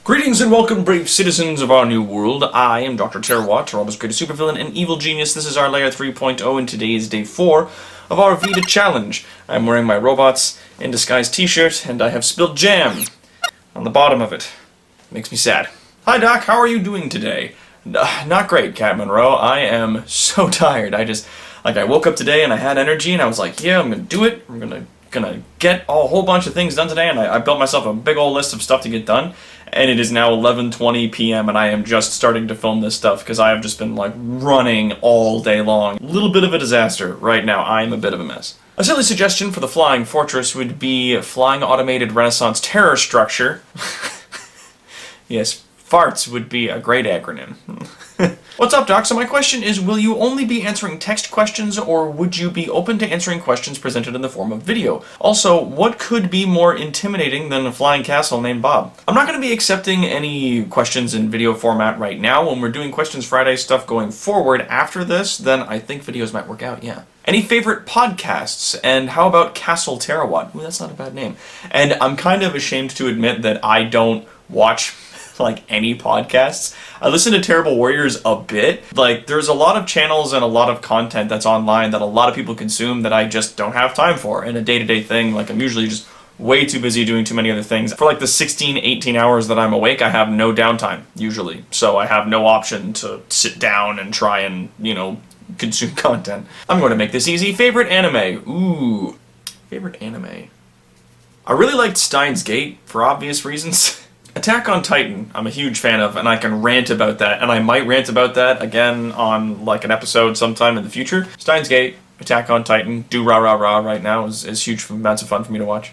Greetings and welcome, brave citizens of our new world. I am Dr. Terrawat, Terrawat's greatest supervillain and evil genius. This is our Layer 3.0, and today is day 4 of our VEDA challenge. I'm wearing my Robots in Disguise t-shirt, and I have spilled jam on the bottom of it. Makes me sad. Hi, Doc. How are you doing today? Not great, Cat Monroe. I am so tired. I woke up today and I had energy, and I was like, yeah, I'm gonna do it. I'm gonna get a whole bunch of things done today, and I built myself a big old list of stuff to get done. And it is now 11:20 p.m. and I am just starting to film this stuff because I have just been running all day long. A little bit of a disaster right now. I am a bit of a mess. A silly suggestion for the flying fortress would be Flying Automated Renaissance Terror Structure. Yes, farts would be a great acronym. What's up, Doc? So my question is, will you only be answering text questions, or would you be open to answering questions presented in the form of video? Also, what could be more intimidating than a flying castle named Bob? I'm not going to be accepting any questions in video format right now. When we're doing Questions Friday stuff going forward after this, then I think videos might work out, yeah. Any favorite podcasts? And how about Castle Terrawat? Ooh, that's not a bad name. And I'm kind of ashamed to admit that I don't watch any podcasts. I listen to Terrible Warriors a bit. There's a lot of channels and a lot of content that's online that a lot of people consume that I just don't have time for in a day-to-day thing. I'm usually just way too busy doing too many other things. For the 16, 18 hours that I'm awake, I have no downtime, usually. So I have no option to sit down and try and, consume content. I'm going to make this easy. Favorite anime? Ooh. Favorite anime? I really liked Steins Gate, for obvious reasons. Attack on Titan, I'm a huge fan of, and I can rant about that, and I might rant about that again on, an episode sometime in the future. Steins Gate, Attack on Titan, do rah rah rah right now is huge amounts of fun for me to watch.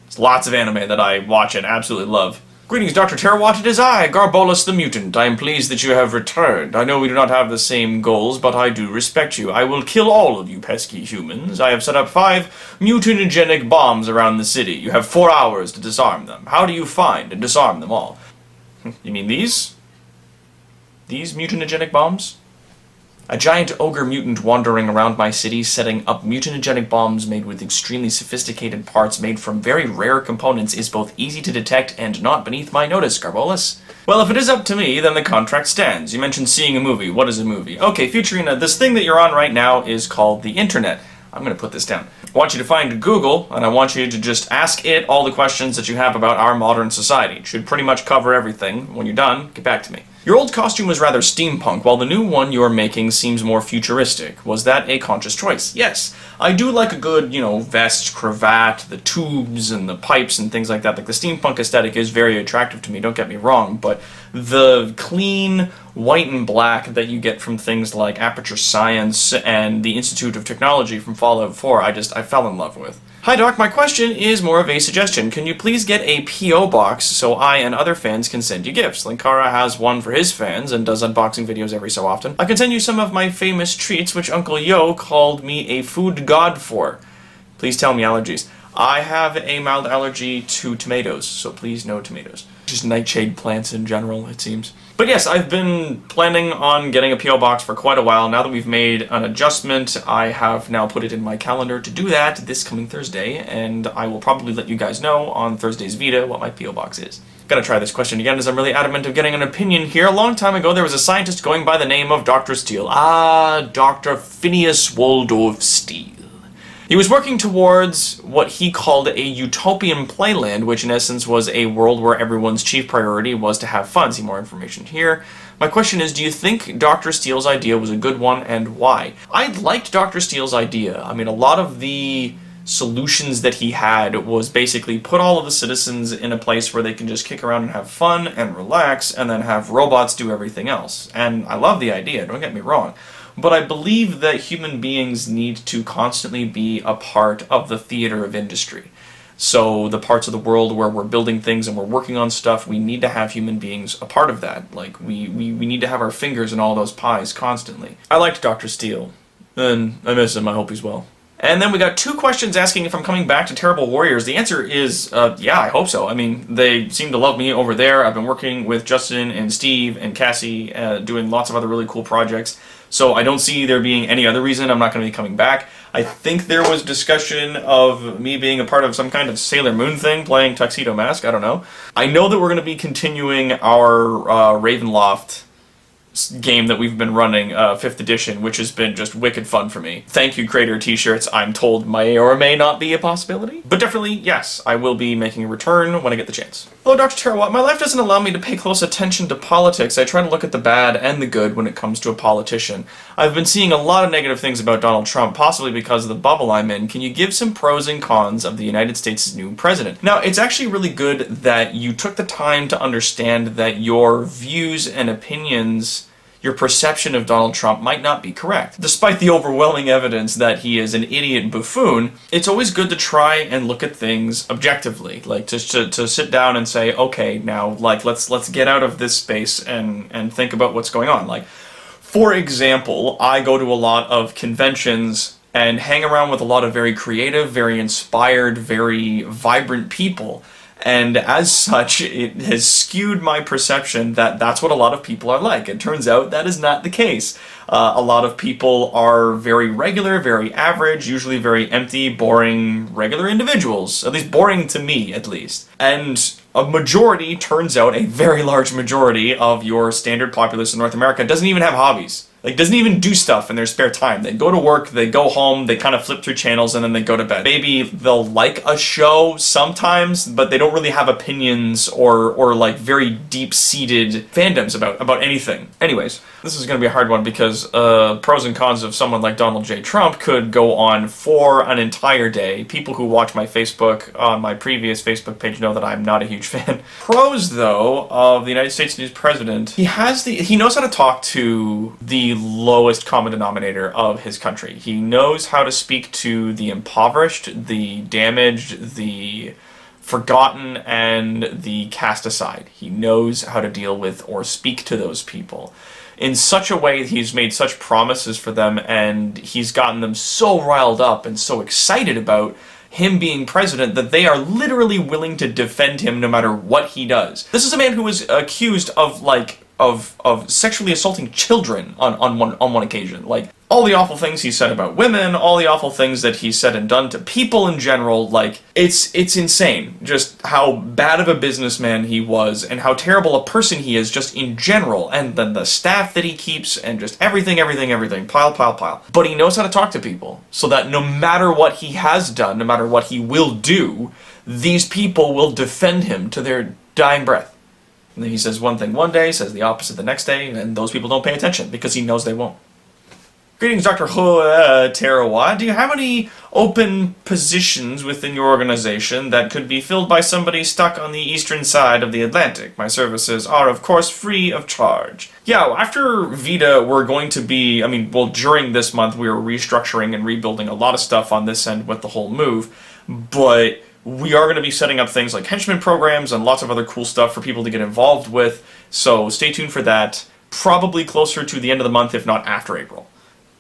There's lots of anime that I watch and absolutely love. Greetings, Dr. Terrawat, it is I, Garbolus the Mutant. I am pleased that you have returned. I know we do not have the same goals, but I do respect you. I will kill all of you pesky humans. I have set up 5 mutagenic bombs around the city. You have 4 hours to disarm them. How do you find and disarm them all? You mean these? These mutagenic bombs? A giant ogre mutant wandering around my city, setting up mutagenic bombs made with extremely sophisticated parts made from very rare components is both easy to detect and not beneath my notice, Garbolus. Well, if it is up to me, then the contract stands. You mentioned seeing a movie. What is a movie? Okay, Futurina, this thing that you're on right now is called the Internet. I'm going to put this down. I want you to find Google, and I want you to just ask it all the questions that you have about our modern society. It should pretty much cover everything. When you're done, get back to me. Your old costume was rather steampunk, while the new one you're making seems more futuristic. Was that a conscious choice? Yes. I do like a good, vest, cravat, the tubes and the pipes and things like that. The steampunk aesthetic is very attractive to me, don't get me wrong, but the clean white and black that you get from things like Aperture Science and the Institute of Technology from Fallout 4, I fell in love with. Hi, Doc. My question is more of a suggestion. Can you please get a P.O. box so I and other fans can send you gifts? Linkara has one for his fans and does unboxing videos every so often. I can send you some of my famous treats, which Uncle Yo called me a food god for. Please tell me allergies. I have a mild allergy to tomatoes, so please no tomatoes. Just nightshade plants in general, it seems. But yes, I've been planning on getting a P.O. box for quite a while. Now that we've made an adjustment, I have now put it in my calendar to do that this coming Thursday, and I will probably let you guys know on Thursday's VEDA what my P.O. box is. Gotta try this question again, as I'm really adamant of getting an opinion here. A long time ago, there was a scientist going by the name of Dr. Steele. Dr. Phineas Waldorf Steele. He was working towards what he called a utopian playland, which in essence was a world where everyone's chief priority was to have fun. See more information here. My question is, do you think Dr. Steele's idea was a good one, and why? I liked Dr. Steele's idea. I mean, a lot of the solutions that he had was basically put all of the citizens in a place where they can just kick around and have fun and relax, and then have robots do everything else. And I love the idea, don't get me wrong. But I believe that human beings need to constantly be a part of the theater of industry. So the parts of the world where we're building things and we're working on stuff, we need to have human beings a part of that. We need to have our fingers in all those pies constantly. I liked Dr. Steele, and I miss him. I hope he's well. And then we got 2 questions asking if I'm coming back to Terrible Warriors. The answer is, yeah, I hope so. I mean, they seem to love me over there. I've been working with Justin and Steve and Cassie, doing lots of other really cool projects. So I don't see there being any other reason I'm not going to be coming back. I think there was discussion of me being a part of some kind of Sailor Moon thing, playing Tuxedo Mask, I don't know. I know that we're going to be continuing our Ravenloft game that we've been running, 5th edition, which has been just wicked fun for me. Thank you, creator t-shirts. I'm told may or may not be a possibility. But definitely, yes, I will be making a return when I get the chance. Hello, Dr. Terawat. My life doesn't allow me to pay close attention to politics. I try to look at the bad and the good when it comes to a politician. I've been seeing a lot of negative things about Donald Trump, possibly because of the bubble I'm in. Can you give some pros and cons of the United States' new president? Now, it's actually really good that you took the time to understand that your views and opinions, your perception of Donald Trump might not be correct. Despite the overwhelming evidence that he is an idiot buffoon, it's always good to try and look at things objectively. Like, to sit down and say, okay, now, like, let's get out of this space and think about what's going on. Like, for example, I go to a lot of conventions and hang around with a lot of very creative, very inspired, very vibrant people. And as such, it has skewed my perception that that's what a lot of people are like. It turns out that is not the case. A lot of people are very regular, very average, usually very empty, boring, regular individuals. At least boring to me, at least. And a majority, turns out, a very large majority of your standard populace in North America doesn't even have hobbies. Like, doesn't even do stuff in their spare time. They go to work, they go home, they kind of flip through channels, and then they go to bed. Maybe they'll like a show sometimes, but they don't really have opinions or like very deep-seated fandoms about anything. Anyways, this is going to be a hard one because pros and cons of someone like Donald J. Trump could go on for an entire day. People who watch my Facebook on my previous Facebook page know that I'm not a huge fan. Pros, though, of the United States new president, he knows how to talk to the lowest common denominator of his country. He knows how to speak to the impoverished, the damaged, the forgotten, and the cast aside. He knows how to deal with or speak to those people in such a way. He's made such promises for them, and he's gotten them so riled up and so excited about him being president that they are literally willing to defend him no matter what he does. This is a man who was accused of, of sexually assaulting children on one occasion. Like, all the awful things he said about women, all the awful things that he said and done to people in general, like, it's insane just how bad of a businessman he was and how terrible a person he is just in general, and then the staff that he keeps and just everything, pile. But he knows how to talk to people so that no matter what he has done, no matter what he will do, these people will defend him to their dying breath. And then he says one thing one day, says the opposite the next day, and those people don't pay attention because he knows they won't. Greetings, Dr. Terawat. Do you have any open positions within your organization that could be filled by somebody stuck on the eastern side of the Atlantic? My services are, of course, free of charge. Yeah, after VEDA, we're going to be, during this month, we were restructuring and rebuilding a lot of stuff on this end with the whole move, but we are going to be setting up things like Henchmen programs and lots of other cool stuff for people to get involved with, so stay tuned for that, probably closer to the end of the month, if not after April.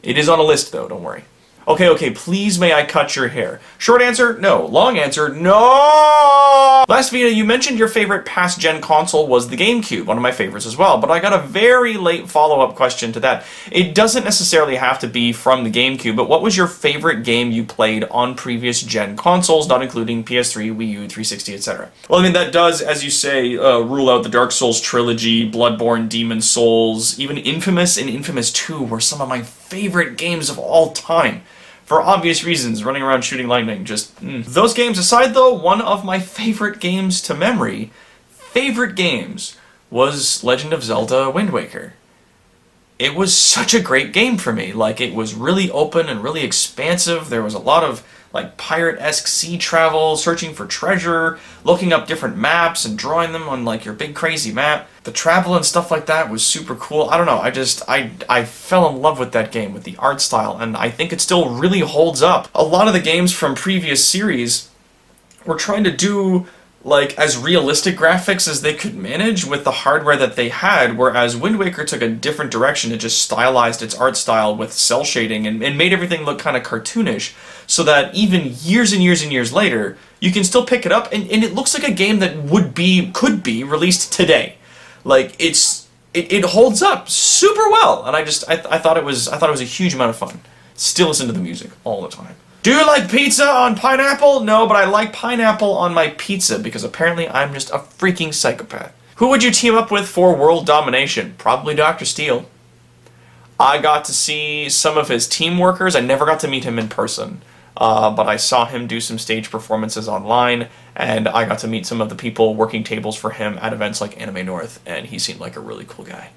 It is on a list, though, don't worry. Okay, please may I cut your hair? Short answer, no. Long answer, no! Last VEDA, you mentioned your favorite past-gen console was the GameCube, one of my favorites as well, but I got a very late follow-up question to that. It doesn't necessarily have to be from the GameCube, but what was your favorite game you played on previous gen consoles, not including PS3, Wii U, 360, etc.? Well, that does, as you say, rule out the Dark Souls trilogy, Bloodborne, Demon Souls, even Infamous and Infamous 2 were some of my favorite games of all time. For obvious reasons, running around shooting lightning, Those games aside, though, one of my favorite games to memory, was Legend of Zelda Wind Waker. It was such a great game for me. Like, it was really open and really expansive. There was a lot of, like, pirate-esque sea travel, searching for treasure, looking up different maps and drawing them on, like, your big crazy map. The travel and stuff like that was super cool. I don't know, I fell in love with that game, with the art style, and I think it still really holds up. A lot of the games from previous series were trying to do, like, as realistic graphics as they could manage with the hardware that they had, whereas Wind Waker took a different direction. It just stylized its art style with cell shading and made everything look kind of cartoonish, so that even years and years and years later, you can still pick it up, and it looks like a game that could be released today. Like, it holds up super well, and I thought it was a huge amount of fun. Still listen to the music all the time. Do you like pizza on pineapple? No, but I like pineapple on my pizza because apparently I'm just a freaking psychopath. Who would you team up with for world domination? Probably Dr. Steele. I got to see some of his team workers. I never got to meet him in person, but I saw him do some stage performances online, and I got to meet some of the people working tables for him at events like Anime North, and he seemed like a really cool guy.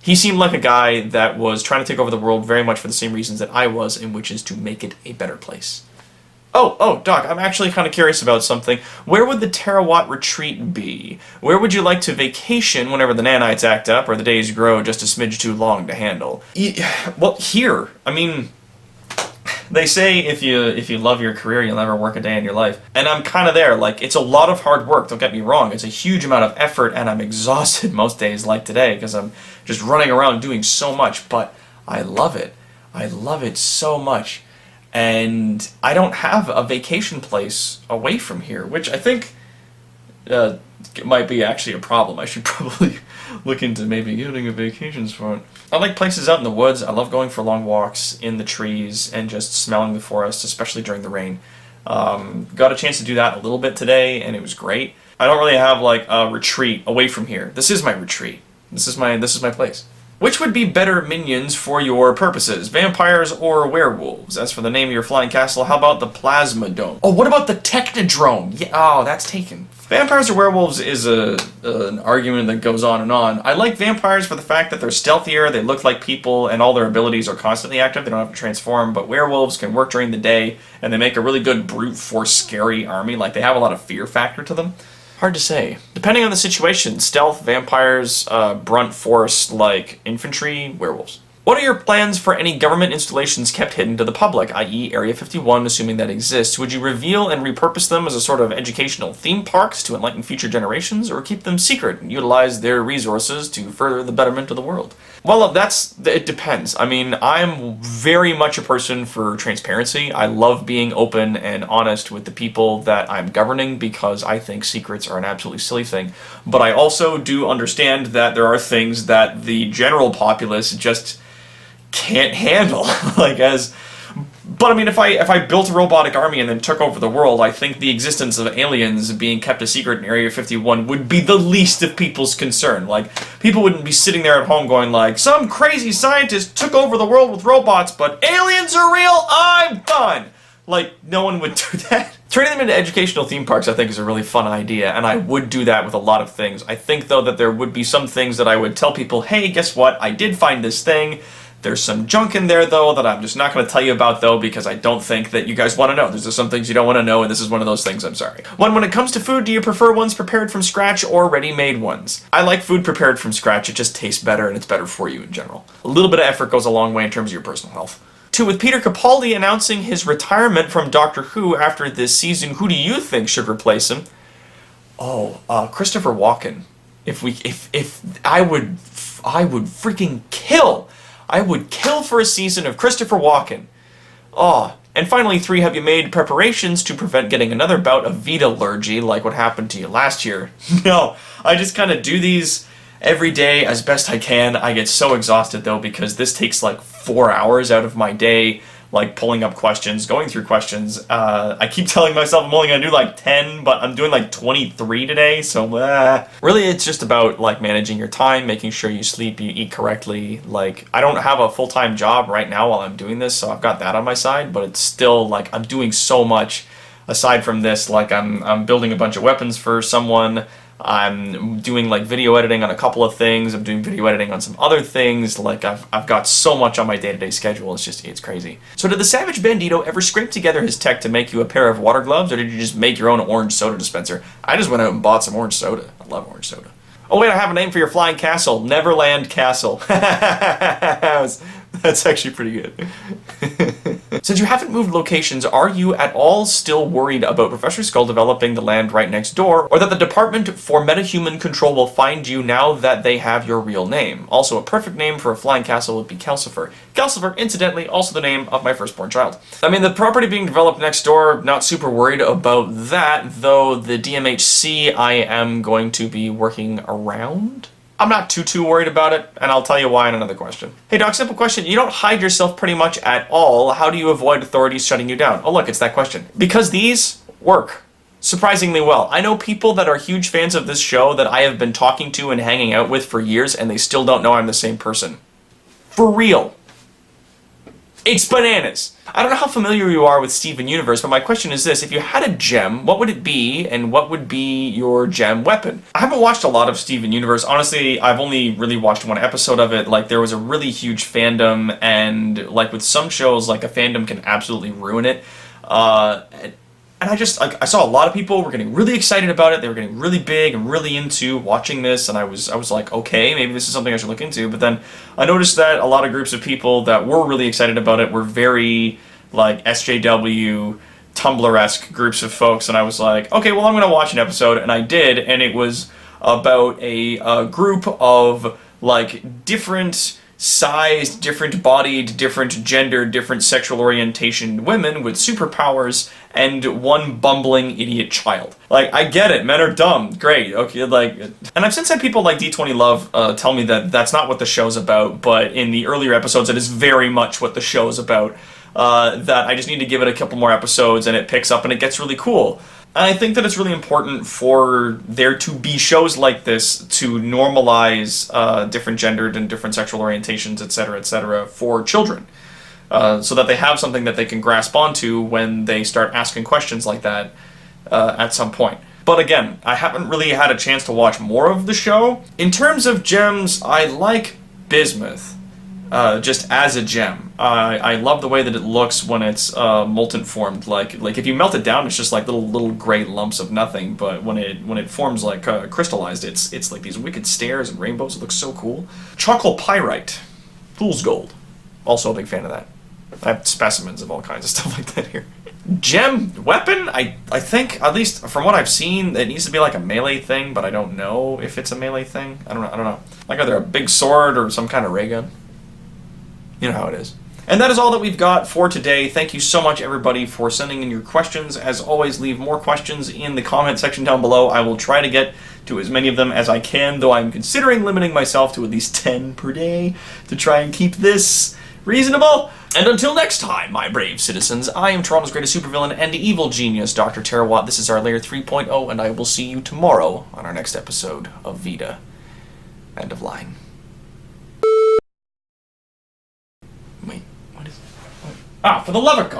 He seemed like a guy that was trying to take over the world very much for the same reasons that I was, and which is to make it a better place. Oh, Doc, I'm actually kind of curious about something. Where would the Terawatt retreat be? Where would you like to vacation whenever the nanites act up or the days grow just a smidge too long to handle? Well, here. I mean, they say if you love your career, you'll never work a day in your life. And I'm kind of there. Like, it's a lot of hard work, don't get me wrong. It's a huge amount of effort, and I'm exhausted most days like today because I'm just running around doing so much, but I love it. I love it so much. And I don't have a vacation place away from here, which I think might be actually a problem. I should probably look into maybe getting a vacation spot. I like places out in the woods. I love going for long walks in the trees and just smelling the forest, especially during the rain. Got a chance to do that a little bit today, and it was great. I don't really have like a retreat away from here. This is my retreat. This is my place. Which would be better minions for your purposes, vampires or werewolves? As for the name of your flying castle, how about the Plasma Dome? Oh, what about the Technodrome? Yeah, oh, that's taken. Vampires or werewolves is an argument that goes on and on. I like vampires for the fact that they're stealthier, they look like people, and all their abilities are constantly active, they don't have to transform, but werewolves can work during the day, and they make a really good brute force scary army, like they have a lot of fear factor to them. Hard to say. Depending on the situation, stealth, vampires, brunt force like infantry, werewolves. What are your plans for any government installations kept hidden to the public, i.e. Area 51, assuming that exists? Would you reveal and repurpose them as a sort of educational theme parks to enlighten future generations, or keep them secret and utilize their resources to further the betterment of the world? Well, it depends. I mean, I'm very much a person for transparency. I love being open and honest with the people that I'm governing because I think secrets are an absolutely silly thing. But I also do understand that there are things that the general populace just can't handle. But I mean, if I built a robotic army and then took over the world, I think the existence of aliens being kept a secret in Area 51 would be the least of people's concern. Like, people wouldn't be sitting there at home going like, some crazy scientist took over the world with robots, but aliens are real, I'm done! Like, no one would do that. Turning them into educational theme parks, I think, is a really fun idea, and I would do that with a lot of things. I think, though, that there would be some things that I would tell people, hey, guess what, I did find this thing. There's some junk in there, though, that I'm just not going to tell you about, though, because I don't think that you guys want to know. There's just some things you don't want to know, and this is one of those things, I'm sorry. When it comes to food, do you prefer ones prepared from scratch or ready-made ones? I like food prepared from scratch. It just tastes better, and it's better for you in general. A little bit of effort goes a long way in terms of your personal health. 2, with Peter Capaldi announcing his retirement from Doctor Who after this season, who do you think should replace him? Christopher Walken. I would freaking kill. I would kill for a season of Christopher Walken. And finally, 3, have you made preparations to prevent getting another bout of VEDA-allergy like what happened to you last year? No, I just kind of do these every day as best I can. I get so exhausted, though, because this takes like 4 hours out of my day, like pulling up questions, going through questions. I keep telling myself I'm only going to do like 10, but I'm doing like 23 today, so really it's just about like managing your time, making sure you sleep, you eat correctly. Like, I don't have a full-time job right now while I'm doing this, so I've got that on my side, but it's still like I'm doing so much aside from this. Like, I'm building a bunch of weapons for someone. I'm doing like video editing on a couple of things. I'm doing video editing on some other things. Like, I've got so much on my day-to-day schedule. It's crazy. So did the Savage Bandito ever scrape together his tech to make you a pair of water gloves, or did you just make your own orange soda dispenser? I just went out and bought some orange soda. I love orange soda. Oh wait, I have a name for your flying castle. Neverland Castle. That's actually pretty good. Since you haven't moved locations, are you at all still worried about Professor Skull developing the land right next door, or that the Department for Metahuman Control will find you now that they have your real name? Also, a perfect name for a flying castle would be Calcifer. Calcifer, incidentally, also the name of my firstborn child. I mean, the property being developed next door, not super worried about that, though the DMHC I am going to be working around. I'm not too worried about it, and I'll tell you why in another question. Hey Doc, simple question. You don't hide yourself pretty much at all. How do you avoid authorities shutting you down? Oh look, it's that question. Because these work surprisingly well. I know people that are huge fans of this show that I have been talking to and hanging out with for years, and they still don't know I'm the same person. For real. It's bananas. I don't know how familiar you are with Steven Universe, but my question is this. If you had a gem, what would it be, and what would be your gem weapon? I haven't watched a lot of Steven Universe. Honestly, I've only really watched one episode of it. Like, there was a really huge fandom, and like with some shows, like a fandom can absolutely ruin it. And I just, like, I saw a lot of people were getting really excited about it. They were getting really big and really into watching this, and I was like, okay, maybe this is something I should look into. But then I noticed that a lot of groups of people that were really excited about it were very, like, SJW, Tumblr-esque groups of folks, and I was like, okay, well, I'm going to watch an episode, and I did, and it was about a group of, like, different sized, different bodied, different gender, different sexual orientation women with superpowers and one bumbling idiot child. Like, I get it, men are dumb, great, okay, like, and I've since had people like D20 Love tell me that that's not what the show's about, but in the earlier episodes it is very much what the show's about, that I just need to give it a couple more episodes and it picks up and it gets really cool. And I think that it's really important for there to be shows like this to normalize different gendered and different sexual orientations, etc., for children. So that they have something that they can grasp onto when they start asking questions like that at some point. But again, I haven't really had a chance to watch more of the show. In terms of gems, I like bismuth. Just as a gem. I love the way that it looks when it's molten formed. Like if you melt it down, it's just like little gray lumps of nothing. But when it forms like crystallized, it's like these wicked stairs and rainbows. It looks so cool. Chocolate pyrite, fool's gold. Also a big fan of that. I have specimens of all kinds of stuff like that here. Gem weapon? I think, at least from what I've seen, it needs to be like a melee thing, but I don't know if it's a melee thing. I don't know. Like either a big sword or some kind of ray gun. You know how it is. And that is all that we've got for today. Thank you so much, everybody, for sending in your questions. As always, leave more questions in the comment section down below. I will try to get to as many of them as I can, though I'm considering limiting myself to at least 10 per day to try and keep this reasonable. And until next time, my brave citizens, I am Toronto's greatest supervillain and evil genius, Dr. Terawatt. This is our Layer 3.0, and I will see you tomorrow on our next episode of VEDA. End of line. Wait, what is... What? Ah, for the love of God!